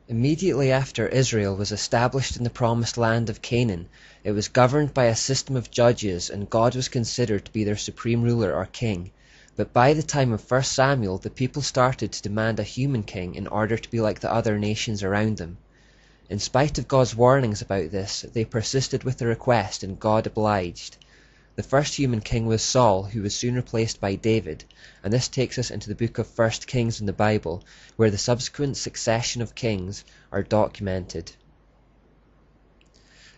Immediately after Israel was established in the promised land of Canaan, it was governed by a system of judges, and God was considered to be their supreme ruler or king. But by the time of 1 Samuel, the people started to demand a human king in order to be like the other nations around them. In spite of God's warnings about this, they persisted with the request, and God obliged. The first human king was Saul, who was soon replaced by David, and this takes us into the book of 1 Kings in the Bible, where the subsequent succession of kings are documented.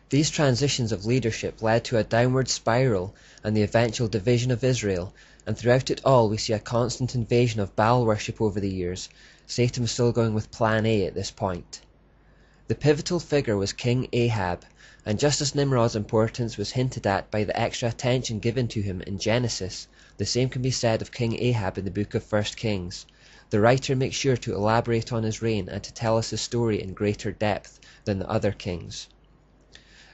These transitions of leadership led to a downward spiral and the eventual division of Israel, and throughout it all we see a constant invasion of Baal worship over the years. Satan was still going with Plan A at this point. The pivotal figure was King Ahab, and just as Nimrod's importance was hinted at by the extra attention given to him in Genesis, the same can be said of King Ahab in the book of 1 Kings. The writer makes sure to elaborate on his reign and to tell us his story in greater depth than the other kings.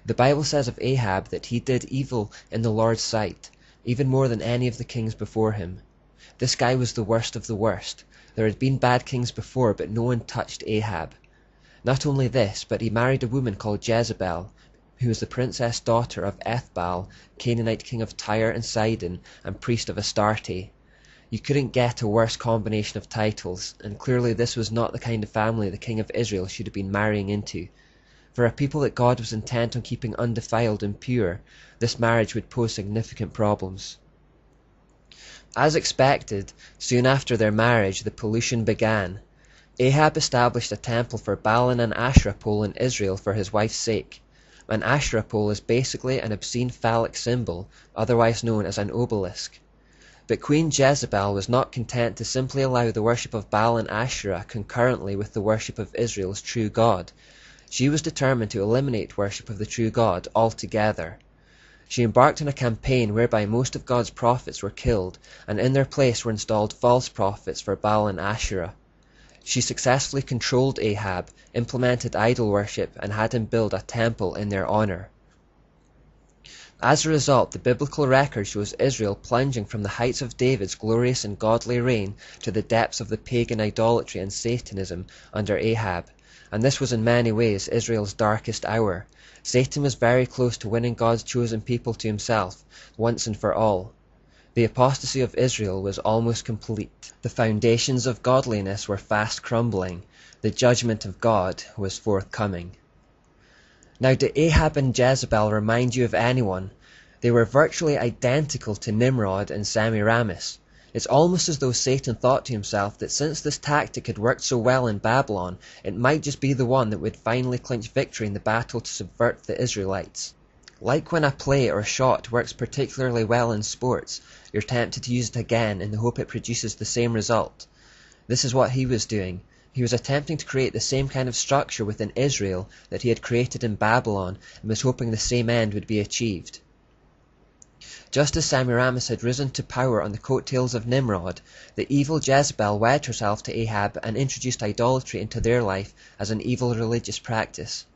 The Bible says of Ahab that he did evil in the Lord's sight, even more than any of the kings before him. This guy was the worst of the worst. There had been bad kings before, but no one touched Ahab. Not only this, but he married a woman called Jezebel, who was the princess daughter of Ethbaal, Canaanite king of Tyre and Sidon, and priest of Astarte. You couldn't get a worse combination of titles, and clearly this was not the kind of family the king of Israel should have been marrying into. For a people that God was intent on keeping undefiled and pure, this marriage would pose significant problems. As expected, soon after their marriage, the pollution began. Ahab established a temple for Baal and an Asherah pole in Israel for his wife's sake. An Asherah pole is basically an obscene phallic symbol, otherwise known as an obelisk. But Queen Jezebel was not content to simply allow the worship of Baal and Asherah concurrently with the worship of Israel's true God. She was determined to eliminate worship of the true God altogether. She embarked on a campaign whereby most of God's prophets were killed, and in their place were installed false prophets for Baal and Asherah. She successfully controlled Ahab, implemented idol worship, and had him build a temple in their honor. As a result, the biblical record shows Israel plunging from the heights of David's glorious and godly reign to the depths of the pagan idolatry and Satanism under Ahab, and this was in many ways Israel's darkest hour. Satan was very close to winning God's chosen people to himself, once and for all. The apostasy of Israel was almost complete. The foundations of godliness were fast crumbling. The judgment of God was forthcoming. Now, do Ahab and Jezebel remind you of anyone? They were virtually identical to Nimrod and Semiramis. It's almost as though Satan thought to himself that since this tactic had worked so well in Babylon, it might just be the one that would finally clinch victory in the battle to subvert the Israelites. Like when a play or shot works particularly well in sports, you're tempted to use it again in the hope it produces the same result. This is what he was doing. He was attempting to create the same kind of structure within Israel that he had created in Babylon, and was hoping the same end would be achieved. Just as Semiramis had risen to power on the coattails of Nimrod, the evil Jezebel wed herself to Ahab and introduced idolatry into their life as an evil religious practice.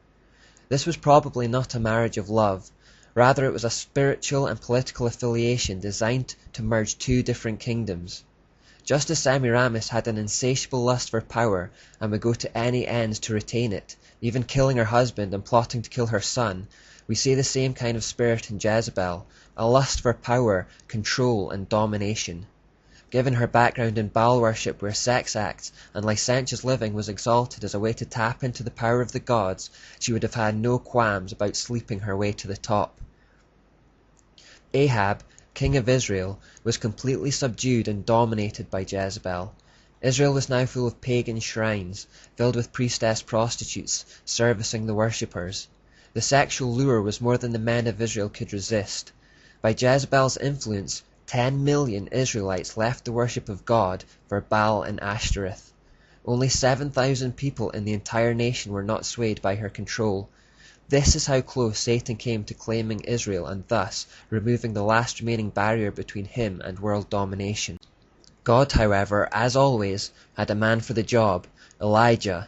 This was probably not a marriage of love. Rather, it was a spiritual and political affiliation designed to merge two different kingdoms. Just as Semiramis had an insatiable lust for power and would go to any ends to retain it, even killing her husband and plotting to kill her son, we see the same kind of spirit in Jezebel, a lust for power, control, and domination. Given her background in Baal worship, where sex acts and licentious living was exalted as a way to tap into the power of the gods, she would have had no qualms about sleeping her way to the top. Ahab, king of Israel, was completely subdued and dominated by Jezebel. Israel was now full of pagan shrines, filled with priestess prostitutes, servicing the worshippers. The sexual lure was more than the men of Israel could resist. By Jezebel's influence, 10 million Israelites left the worship of God for Baal and Ashtoreth. Only 7,000 people in the entire nation were not swayed by her control. This is how close Satan came to claiming Israel and thus removing the last remaining barrier between him and world domination. God, however, as always, had a man for the job, Elijah.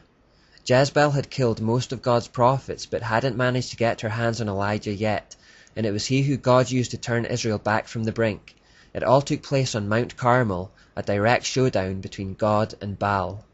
Jezebel had killed most of God's prophets but hadn't managed to get her hands on Elijah yet, and it was he who God used to turn Israel back from the brink. It all took place on Mount Carmel, a direct showdown between God and Baal.